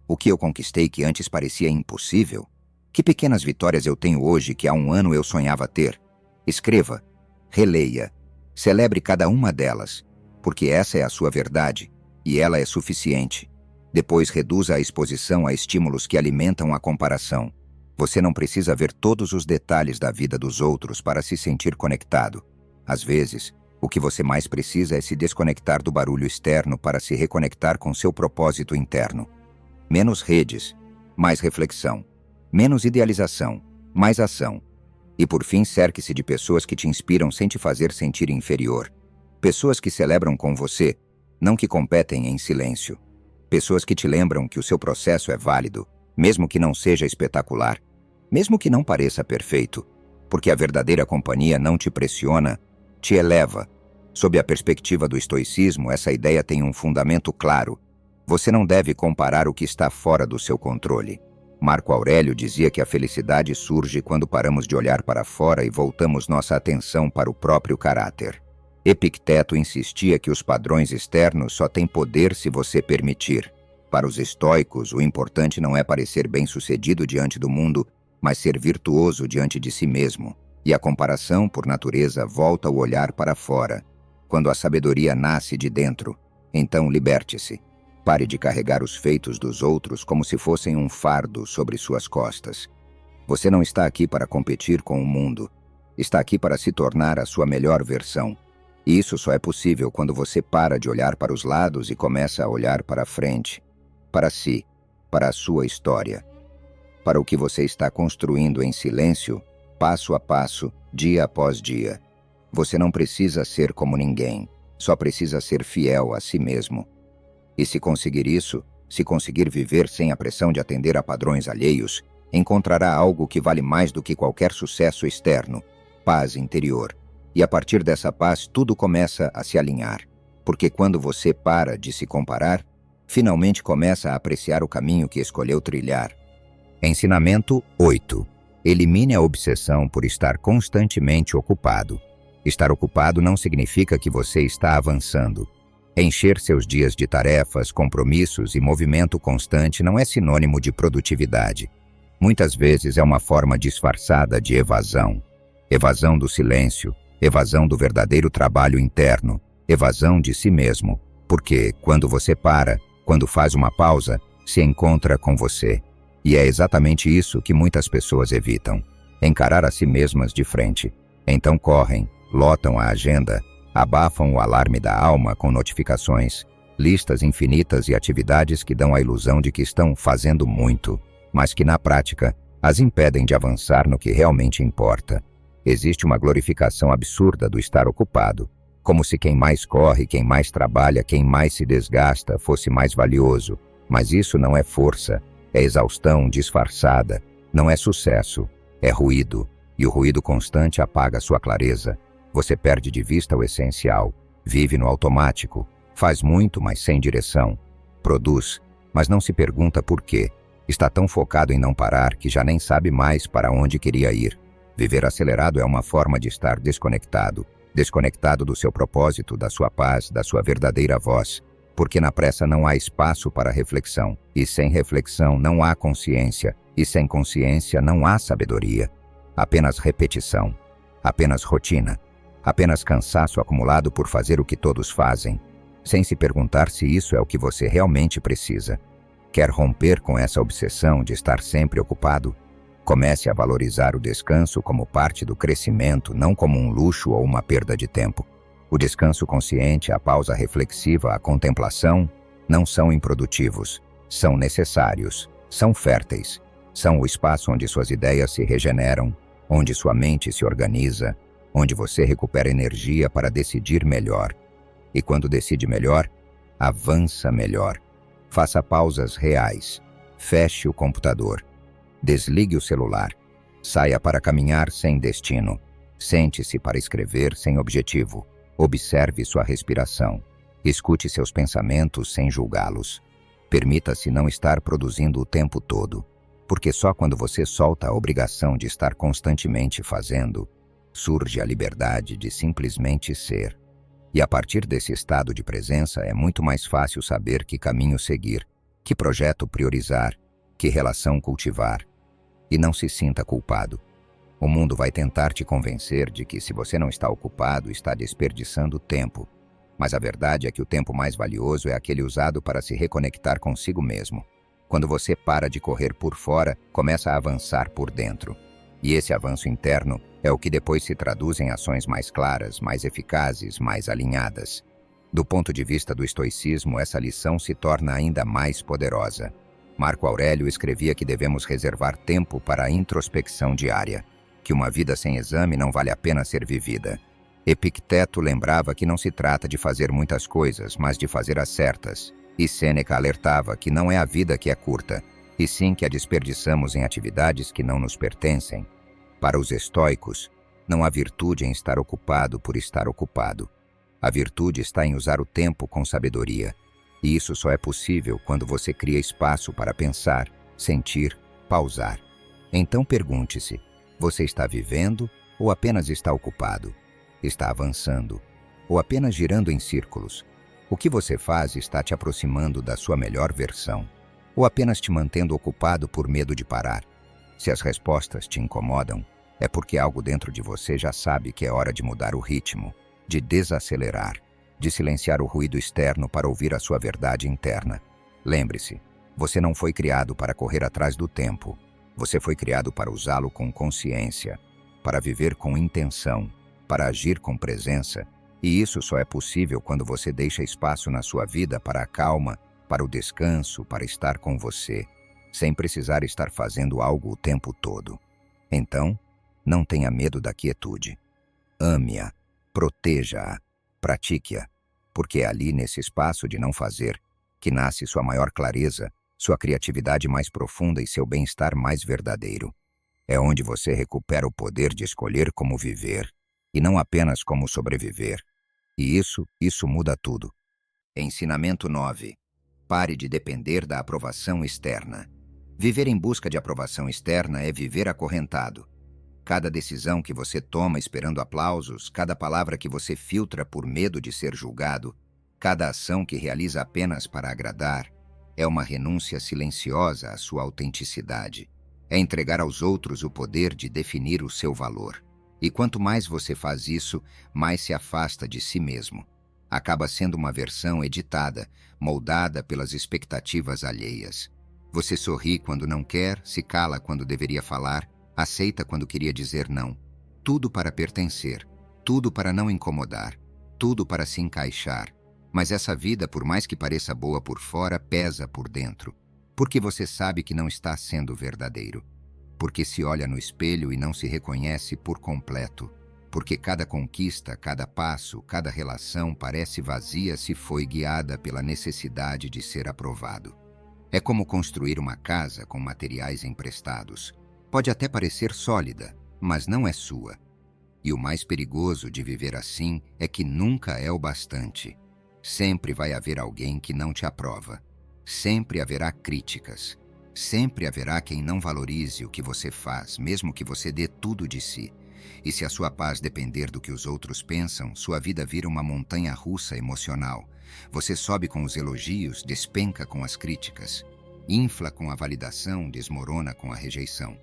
O que eu conquistei que antes parecia impossível? Que pequenas vitórias eu tenho hoje que há um ano eu sonhava ter? Escreva, releia, celebre cada uma delas, porque essa é a sua verdade e ela é suficiente. Depois reduza a exposição a estímulos que alimentam a comparação. Você não precisa ver todos os detalhes da vida dos outros para se sentir conectado. Às vezes, o que você mais precisa é se desconectar do barulho externo para se reconectar com seu propósito interno. Menos redes, mais reflexão. Menos idealização, mais ação. E por fim, cerque-se de pessoas que te inspiram sem te fazer sentir inferior. Pessoas que celebram com você, não que competem em silêncio. Pessoas que te lembram que o seu processo é válido, mesmo que não seja espetacular, mesmo que não pareça perfeito, porque a verdadeira companhia não te pressiona, te eleva. Sob a perspectiva do estoicismo, essa ideia tem um fundamento claro. Você não deve comparar o que está fora do seu controle. Marco Aurélio dizia que a felicidade surge quando paramos de olhar para fora e voltamos nossa atenção para o próprio caráter. Epicteto insistia que os padrões externos só têm poder se você permitir. Para os estoicos, o importante não é parecer bem-sucedido diante do mundo, mas ser virtuoso diante de si mesmo. E a comparação, por natureza, volta o olhar para fora. Quando a sabedoria nasce de dentro, então liberte-se. Pare de carregar os feitos dos outros como se fossem um fardo sobre suas costas. Você não está aqui para competir com o mundo. Está aqui para se tornar a sua melhor versão. E isso só é possível quando você para de olhar para os lados e começa a olhar para frente. Para si, para a sua história. Para o que você está construindo em silêncio, passo a passo, dia após dia. Você não precisa ser como ninguém. Só precisa ser fiel a si mesmo. E se conseguir isso, se conseguir viver sem a pressão de atender a padrões alheios, encontrará algo que vale mais do que qualquer sucesso externo: paz interior. E a partir dessa paz, tudo começa a se alinhar. Porque quando você para de se comparar, finalmente começa a apreciar o caminho que escolheu trilhar. Ensinamento 8. Elimine a obsessão por estar constantemente ocupado. Estar ocupado não significa que você está avançando. Encher seus dias de tarefas, compromissos e movimento constante não é sinônimo de produtividade. Muitas vezes é uma forma disfarçada de evasão. Evasão do silêncio, evasão do verdadeiro trabalho interno, evasão de si mesmo, porque quando você para, quando faz uma pausa, se encontra com você. E é exatamente isso que muitas pessoas evitam, encarar a si mesmas de frente. Então correm, lotam a agenda, abafam o alarme da alma com notificações, listas infinitas e atividades que dão a ilusão de que estão fazendo muito, mas que na prática as impedem de avançar no que realmente importa. Existe uma glorificação absurda do estar ocupado, como se quem mais corre, quem mais trabalha, quem mais se desgasta fosse mais valioso. Mas isso não é força, é exaustão disfarçada, não é sucesso, é ruído, e o ruído constante apaga sua clareza. Você perde de vista o essencial, vive no automático, faz muito, mas sem direção, produz, mas não se pergunta por quê. Está tão focado em não parar que já nem sabe mais para onde queria ir. Viver acelerado é uma forma de estar desconectado, desconectado do seu propósito, da sua paz, da sua verdadeira voz, porque na pressa não há espaço para reflexão, e sem reflexão não há consciência, e sem consciência não há sabedoria. Apenas repetição, apenas rotina, apenas cansaço acumulado por fazer o que todos fazem, sem se perguntar se isso é o que você realmente precisa. Quer romper com essa obsessão de estar sempre ocupado? Comece a valorizar o descanso como parte do crescimento, não como um luxo ou uma perda de tempo. O descanso consciente, a pausa reflexiva, a contemplação, não são improdutivos, são necessários, são férteis, são o espaço onde suas ideias se regeneram, onde sua mente se organiza, onde você recupera energia para decidir melhor. E quando decide melhor, avança melhor. Faça pausas reais, feche o computador, desligue o celular, saia para caminhar sem destino, sente-se para escrever sem objetivo, observe sua respiração, escute seus pensamentos sem julgá-los. Permita-se não estar produzindo o tempo todo, porque só quando você solta a obrigação de estar constantemente fazendo, surge a liberdade de simplesmente ser. E a partir desse estado de presença é muito mais fácil saber que caminho seguir, que projeto priorizar, que relação cultivar. E não se sinta culpado. O mundo vai tentar te convencer de que se você não está ocupado, está desperdiçando tempo. Mas a verdade é que o tempo mais valioso é aquele usado para se reconectar consigo mesmo. Quando você para de correr por fora, começa a avançar por dentro. E esse avanço interno é o que depois se traduz em ações mais claras, mais eficazes, mais alinhadas. Do ponto de vista do estoicismo, essa lição se torna ainda mais poderosa. Marco Aurélio escrevia que devemos reservar tempo para a introspecção diária, que uma vida sem exame não vale a pena ser vivida. Epicteto lembrava que não se trata de fazer muitas coisas, mas de fazer as certas. E Sêneca alertava que não é a vida que é curta, e sim que a desperdiçamos em atividades que não nos pertencem. Para os estoicos, não há virtude em estar ocupado por estar ocupado. A virtude está em usar o tempo com sabedoria. E isso só é possível quando você cria espaço para pensar, sentir, pausar. Então pergunte-se, você está vivendo ou apenas está ocupado? Está avançando ou apenas girando em círculos? O que você faz está te aproximando da sua melhor versão ou apenas te mantendo ocupado por medo de parar? Se as respostas te incomodam, é porque algo dentro de você já sabe que é hora de mudar o ritmo, de desacelerar, de silenciar o ruído externo para ouvir a sua verdade interna. Lembre-se, você não foi criado para correr atrás do tempo. Você foi criado para usá-lo com consciência, para viver com intenção, para agir com presença. E isso só é possível quando você deixa espaço na sua vida para a calma, para o descanso, para estar com você, sem precisar estar fazendo algo o tempo todo. Então, não tenha medo da quietude. Ame-a, proteja-a, pratique-a, porque é ali nesse espaço de não fazer que nasce sua maior clareza, sua criatividade mais profunda e seu bem-estar mais verdadeiro. É onde você recupera o poder de escolher como viver, e não apenas como sobreviver. E isso muda tudo. Ensinamento 9. Pare de depender da aprovação externa. Viver em busca de aprovação externa é viver acorrentado. Cada decisão que você toma esperando aplausos, cada palavra que você filtra por medo de ser julgado, cada ação que realiza apenas para agradar, é uma renúncia silenciosa à sua autenticidade. É entregar aos outros o poder de definir o seu valor. E quanto mais você faz isso, mais se afasta de si mesmo. Acaba sendo uma versão editada, moldada pelas expectativas alheias. Você sorri quando não quer, se cala quando deveria falar, aceita quando queria dizer não. Tudo para pertencer, tudo para não incomodar, tudo para se encaixar. Mas essa vida, por mais que pareça boa por fora, pesa por dentro. Porque você sabe que não está sendo verdadeiro. Porque se olha no espelho e não se reconhece por completo. Porque cada conquista, cada passo, cada relação parece vazia se foi guiada pela necessidade de ser aprovado. É como construir uma casa com materiais emprestados. Pode até parecer sólida, mas não é sua. E o mais perigoso de viver assim é que nunca é o bastante. Sempre vai haver alguém que não te aprova. Sempre haverá críticas. Sempre haverá quem não valorize o que você faz, mesmo que você dê tudo de si. E se a sua paz depender do que os outros pensam, sua vida vira uma montanha-russa emocional. Você sobe com os elogios, despenca com as críticas. Infla com a validação, desmorona com a rejeição.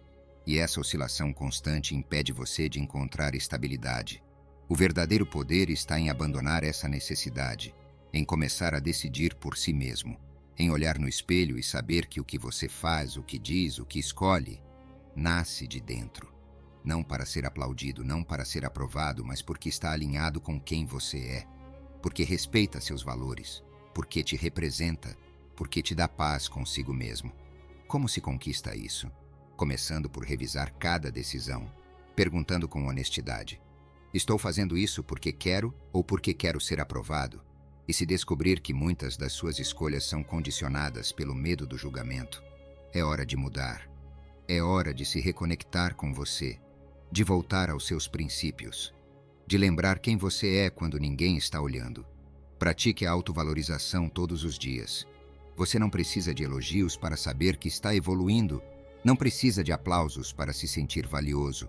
E essa oscilação constante impede você de encontrar estabilidade. O verdadeiro poder está em abandonar essa necessidade, em começar a decidir por si mesmo, em olhar no espelho e saber que o que você faz, o que diz, o que escolhe, nasce de dentro. Não para ser aplaudido, não para ser aprovado, mas porque está alinhado com quem você é, porque respeita seus valores, porque te representa, porque te dá paz consigo mesmo. Como se conquista isso? Começando por revisar cada decisão, perguntando com honestidade: estou fazendo isso porque quero ou porque quero ser aprovado? E se descobrir que muitas das suas escolhas são condicionadas pelo medo do julgamento, é hora de mudar. É hora de se reconectar com você, de voltar aos seus princípios, de lembrar quem você é quando ninguém está olhando. Pratique a autovalorização todos os dias. Você não precisa de elogios para saber que está evoluindo. Não precisa de aplausos para se sentir valioso.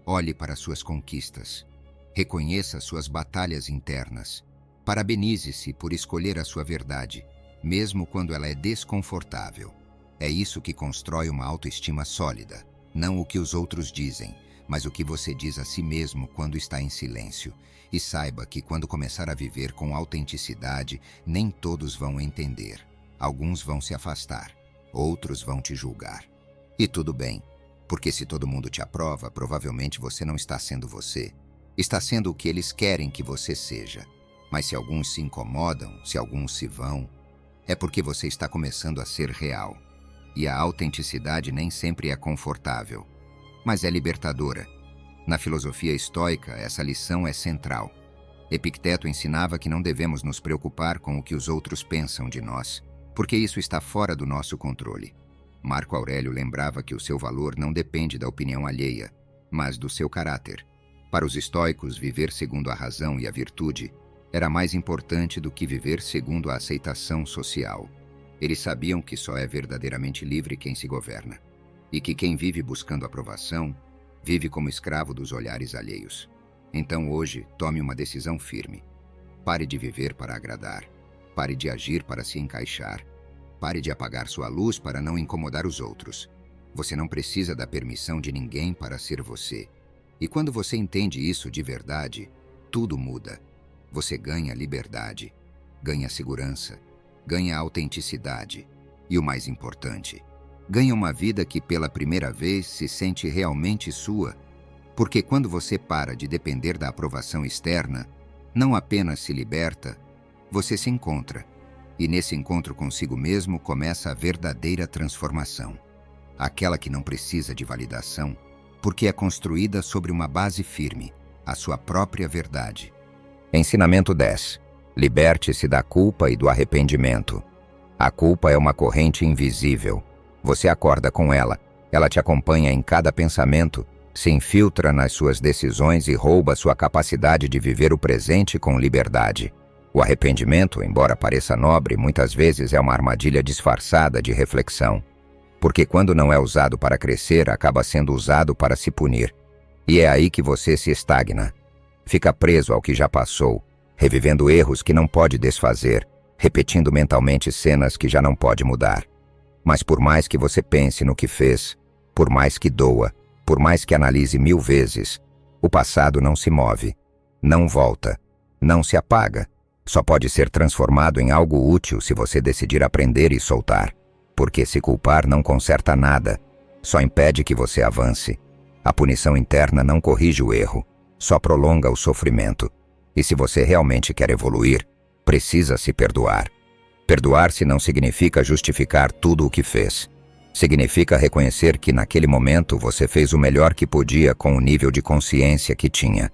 Olhe para suas conquistas. Reconheça suas batalhas internas. Parabenize-se por escolher a sua verdade, mesmo quando ela é desconfortável. É isso que constrói uma autoestima sólida. Não o que os outros dizem, mas o que você diz a si mesmo quando está em silêncio. E saiba que quando começar a viver com autenticidade, nem todos vão entender. Alguns vão se afastar, outros vão te julgar. E tudo bem, porque se todo mundo te aprova, provavelmente você não está sendo você. Está sendo o que eles querem que você seja. Mas se alguns se incomodam, se alguns se vão, é porque você está começando a ser real. E a autenticidade nem sempre é confortável, mas é libertadora. Na filosofia estoica, essa lição é central. Epicteto ensinava que não devemos nos preocupar com o que os outros pensam de nós, porque isso está fora do nosso controle. Marco Aurélio lembrava que o seu valor não depende da opinião alheia, mas do seu caráter. Para os estoicos, viver segundo a razão e a virtude era mais importante do que viver segundo a aceitação social. Eles sabiam que só é verdadeiramente livre quem se governa, e que quem vive buscando aprovação, vive como escravo dos olhares alheios. Então hoje, tome uma decisão firme. Pare de viver para agradar. Pare de agir para se encaixar. Pare de apagar sua luz para não incomodar os outros. Você não precisa da permissão de ninguém para ser você. E quando você entende isso de verdade, tudo muda. Você ganha liberdade, ganha segurança, ganha autenticidade e, o mais importante, ganha uma vida que pela primeira vez se sente realmente sua, porque quando você para de depender da aprovação externa, não apenas se liberta, você se encontra, e nesse encontro consigo mesmo começa a verdadeira transformação, aquela que não precisa de validação, porque é construída sobre uma base firme, a sua própria verdade. Ensinamento 10. Liberte-se da culpa e do arrependimento. A culpa é uma corrente invisível. Você acorda com ela, ela te acompanha em cada pensamento, se infiltra nas suas decisões e rouba sua capacidade de viver o presente com liberdade. O arrependimento, embora pareça nobre, muitas vezes é uma armadilha disfarçada de reflexão. Porque quando não é usado para crescer, acaba sendo usado para se punir. E é aí que você se estagna. Fica preso ao que já passou, revivendo erros que não pode desfazer, repetindo mentalmente cenas que já não pode mudar. Mas por mais que você pense no que fez, por mais que doa, por mais que analise 1000 vezes, O passado não se move, não volta, não se apaga. Só pode ser transformado em algo útil se você decidir aprender e soltar. Porque se culpar não conserta nada, só impede que você avance. A punição interna não corrige o erro, só prolonga o sofrimento. E se você realmente quer evoluir, precisa se perdoar. Perdoar-se não significa justificar tudo o que fez. Significa reconhecer que naquele momento você fez o melhor que podia com o nível de consciência que tinha.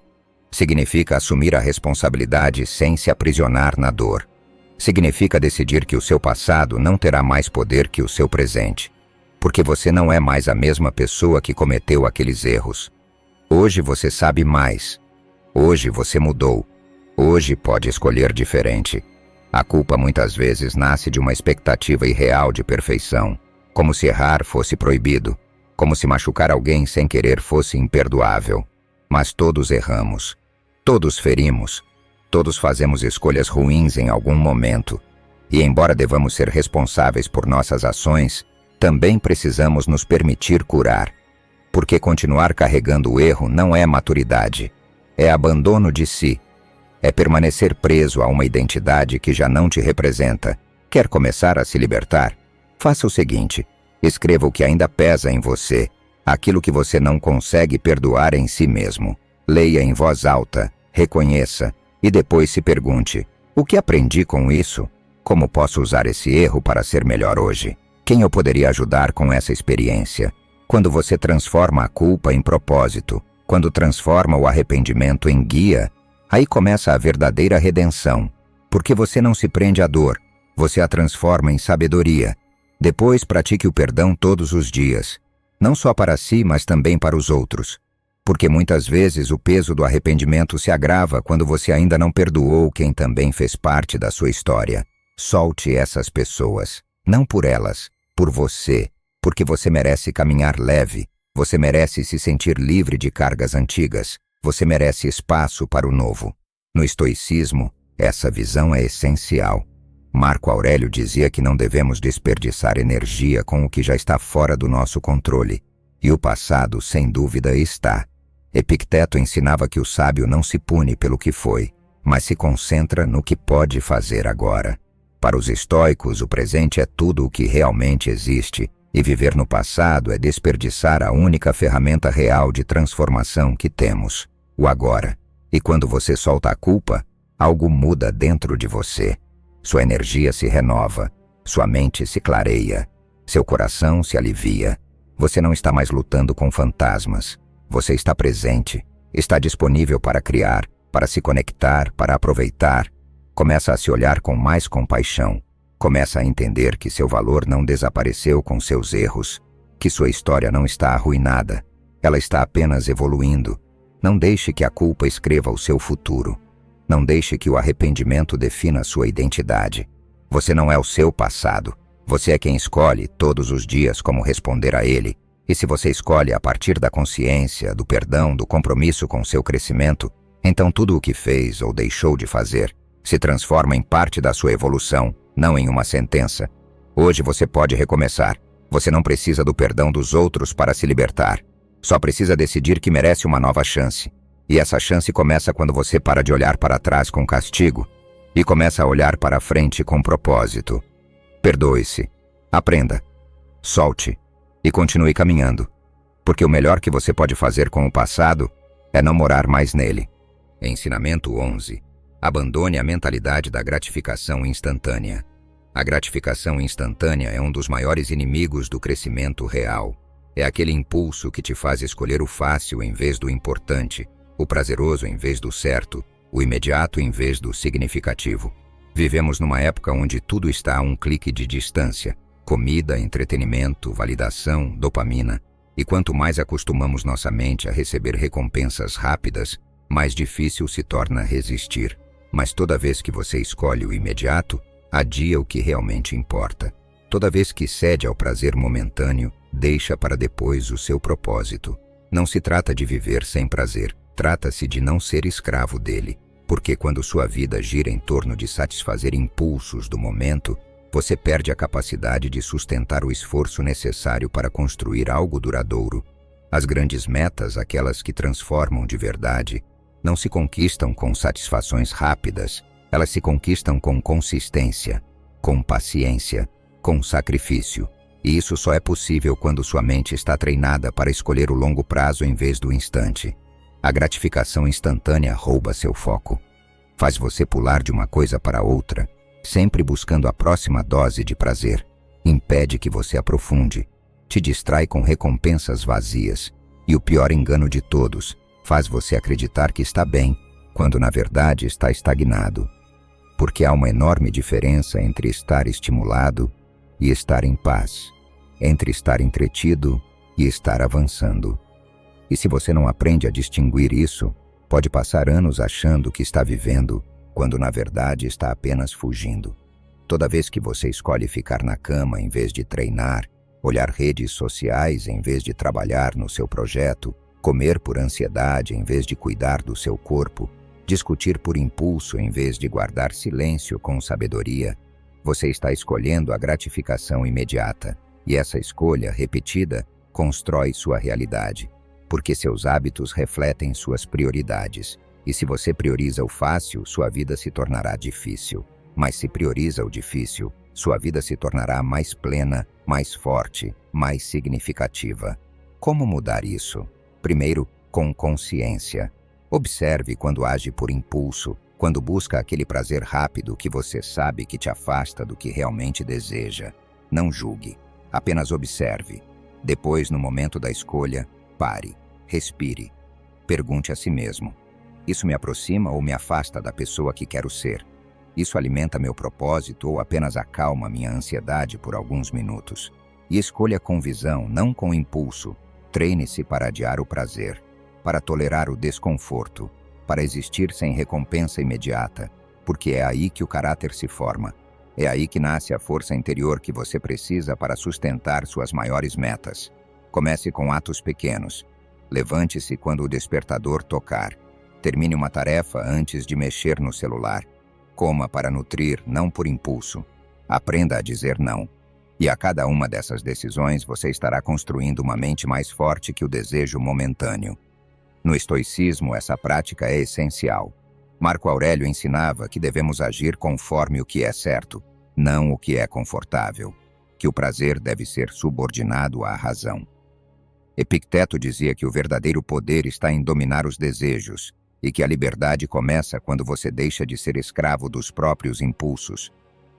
Significa assumir a responsabilidade sem se aprisionar na dor. Significa decidir que o seu passado não terá mais poder que o seu presente. Porque você não é mais a mesma pessoa que cometeu aqueles erros. Hoje você sabe mais. Hoje você mudou. Hoje pode escolher diferente. A culpa muitas vezes nasce de uma expectativa irreal de perfeição. Como se errar fosse proibido. Como se machucar alguém sem querer fosse imperdoável. Mas todos erramos. Todos ferimos. Todos fazemos escolhas ruins em algum momento. E embora devamos ser responsáveis por nossas ações, também precisamos nos permitir curar. Porque continuar carregando o erro não é maturidade. É abandono de si. É permanecer preso a uma identidade que já não te representa. Quer começar a se libertar? Faça o seguinte: escreva o que ainda pesa em você, aquilo que você não consegue perdoar em si mesmo. Leia em voz alta, reconheça, e depois se pergunte: o que aprendi com isso? Como posso usar esse erro para ser melhor hoje? Quem eu poderia ajudar com essa experiência? Quando você transforma a culpa em propósito, quando transforma o arrependimento em guia, aí começa a verdadeira redenção. Porque você não se prende à dor, você a transforma em sabedoria. Depois pratique o perdão todos os dias, não só para si, mas também para os outros. Porque muitas vezes o peso do arrependimento se agrava quando você ainda não perdoou quem também fez parte da sua história. Solte essas pessoas, não por elas, por você, porque você merece caminhar leve, você merece se sentir livre de cargas antigas, você merece espaço para o novo. No estoicismo, essa visão é essencial. Marco Aurélio dizia que não devemos desperdiçar energia com o que já está fora do nosso controle, e o passado, sem dúvida, está. Epicteto ensinava que o sábio não se pune pelo que foi, mas se concentra no que pode fazer agora. Para os estoicos, o presente é tudo o que realmente existe, e viver no passado é desperdiçar a única ferramenta real de transformação que temos, o agora. E quando você solta a culpa, algo muda dentro de você. Sua energia se renova, sua mente se clareia, seu coração se alivia. Você não está mais lutando com fantasmas. Você está presente, está disponível para criar, para se conectar, para aproveitar. Começa a se olhar com mais compaixão. Começa a entender que seu valor não desapareceu com seus erros, que sua história não está arruinada. Ela está apenas evoluindo. Não deixe que a culpa escreva o seu futuro. Não deixe que o arrependimento defina sua identidade. Você não é o seu passado. Você é quem escolhe todos os dias como responder a ele. E se você escolhe a partir da consciência, do perdão, do compromisso com seu crescimento, então tudo o que fez ou deixou de fazer se transforma em parte da sua evolução, não em uma sentença. Hoje você pode recomeçar. Você não precisa do perdão dos outros para se libertar. Só precisa decidir que merece uma nova chance. E essa chance começa quando você para de olhar para trás com castigo e começa a olhar para frente com propósito. Perdoe-se, aprenda, solte e continue caminhando, porque o melhor que você pode fazer com o passado é não morar mais nele. Ensinamento 11. Abandone a mentalidade da gratificação instantânea. A gratificação instantânea é um dos maiores inimigos do crescimento real. É aquele impulso que te faz escolher o fácil em vez do importante, o prazeroso em vez do certo, o imediato em vez do significativo. Vivemos numa época onde tudo está a um clique de distância: comida, entretenimento, validação, dopamina. E quanto mais acostumamos nossa mente a receber recompensas rápidas, mais difícil se torna resistir. Mas toda vez que você escolhe o imediato, adia o que realmente importa. Toda vez que cede ao prazer momentâneo, deixa para depois o seu propósito. Não se trata de viver sem prazer. Trata-se de não ser escravo dele, porque quando sua vida gira em torno de satisfazer impulsos do momento, você perde a capacidade de sustentar o esforço necessário para construir algo duradouro. As grandes metas, aquelas que transformam de verdade, não se conquistam com satisfações rápidas, elas se conquistam com consistência, com paciência, com sacrifício. E isso só é possível quando sua mente está treinada para escolher o longo prazo em vez do instante. A gratificação instantânea rouba seu foco. Faz você pular de uma coisa para outra, sempre buscando a próxima dose de prazer. Impede que você aprofunde, te distrai com recompensas vazias. E o pior engano de todos, faz você acreditar que está bem, quando na verdade está estagnado. Porque há uma enorme diferença entre estar estimulado e estar em paz, entre estar entretido e estar avançando. E se você não aprende a distinguir isso, pode passar anos achando que está vivendo, quando na verdade está apenas fugindo. Toda vez que você escolhe ficar na cama em vez de treinar, olhar redes sociais em vez de trabalhar no seu projeto, comer por ansiedade em vez de cuidar do seu corpo, discutir por impulso em vez de guardar silêncio com sabedoria, você está escolhendo a gratificação imediata. E essa escolha repetida constrói sua realidade, porque seus hábitos refletem suas prioridades. E se você prioriza o fácil, sua vida se tornará difícil. Mas se prioriza o difícil, sua vida se tornará mais plena, mais forte, mais significativa. Como mudar isso? Primeiro, com consciência. Observe quando age por impulso, quando busca aquele prazer rápido que você sabe que te afasta do que realmente deseja. Não julgue, apenas observe. Depois, no momento da escolha, pare, respire. Pergunte a si mesmo: isso me aproxima ou me afasta da pessoa que quero ser? Isso alimenta meu propósito ou apenas acalma minha ansiedade por alguns minutos? E escolha com visão, não com impulso. Treine-se para adiar o prazer, para tolerar o desconforto, para existir sem recompensa imediata, porque é aí que o caráter se forma. É aí que nasce a força interior que você precisa para sustentar suas maiores metas. Comece com atos pequenos. Levante-se quando o despertador tocar. Termine uma tarefa antes de mexer no celular. Coma para nutrir, não por impulso. Aprenda a dizer não. E a cada uma dessas decisões você estará construindo uma mente mais forte que o desejo momentâneo. No estoicismo, essa prática é essencial. Marco Aurélio ensinava que devemos agir conforme o que é certo, não o que é confortável, que o prazer deve ser subordinado à razão. Epicteto dizia que o verdadeiro poder está em dominar os desejos, e que a liberdade começa quando você deixa de ser escravo dos próprios impulsos.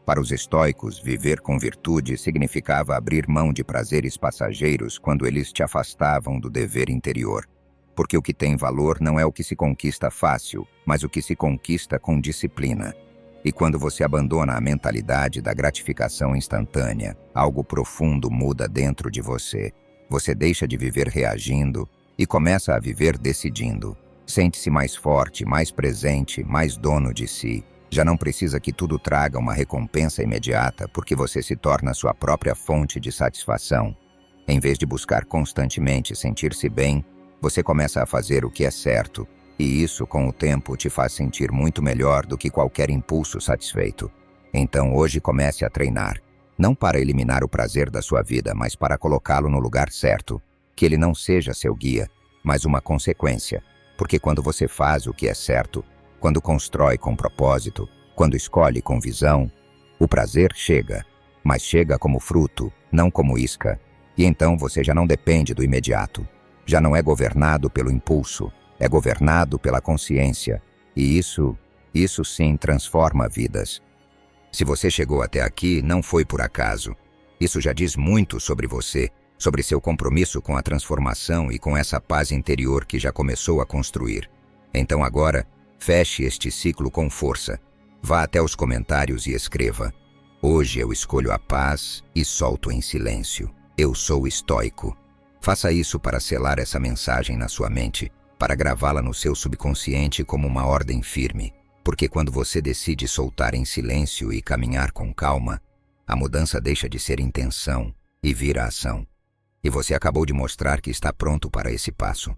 Para os estoicos, viver com virtude significava abrir mão de prazeres passageiros quando eles te afastavam do dever interior. Porque o que tem valor não é o que se conquista fácil, mas o que se conquista com disciplina. E quando você abandona a mentalidade da gratificação instantânea, algo profundo muda dentro de você. Você deixa de viver reagindo e começa a viver decidindo. Sente-se mais forte, mais presente, mais dono de si. Já não precisa que tudo traga uma recompensa imediata, porque você se torna sua própria fonte de satisfação. Em vez de buscar constantemente sentir-se bem, você começa a fazer o que é certo, e isso, com o tempo, te faz sentir muito melhor do que qualquer impulso satisfeito. Então, hoje comece a treinar, não para eliminar o prazer da sua vida, mas para colocá-lo no lugar certo, que ele não seja seu guia, mas uma consequência. Porque quando você faz o que é certo, quando constrói com propósito, quando escolhe com visão, o prazer chega, mas chega como fruto, não como isca. E então você já não depende do imediato. Já não é governado pelo impulso, é governado pela consciência. E isso sim transforma vidas. Se você chegou até aqui, não foi por acaso. Isso já diz muito sobre você, sobre seu compromisso com a transformação e com essa paz interior que já começou a construir. Então agora, feche este ciclo com força. Vá até os comentários e escreva: hoje eu escolho a paz e solto em silêncio. Eu sou estoico. Faça isso para selar essa mensagem na sua mente, para gravá-la no seu subconsciente como uma ordem firme. Porque quando você decide soltar em silêncio e caminhar com calma, a mudança deixa de ser intenção e vira ação. E você acabou de mostrar que está pronto para esse passo.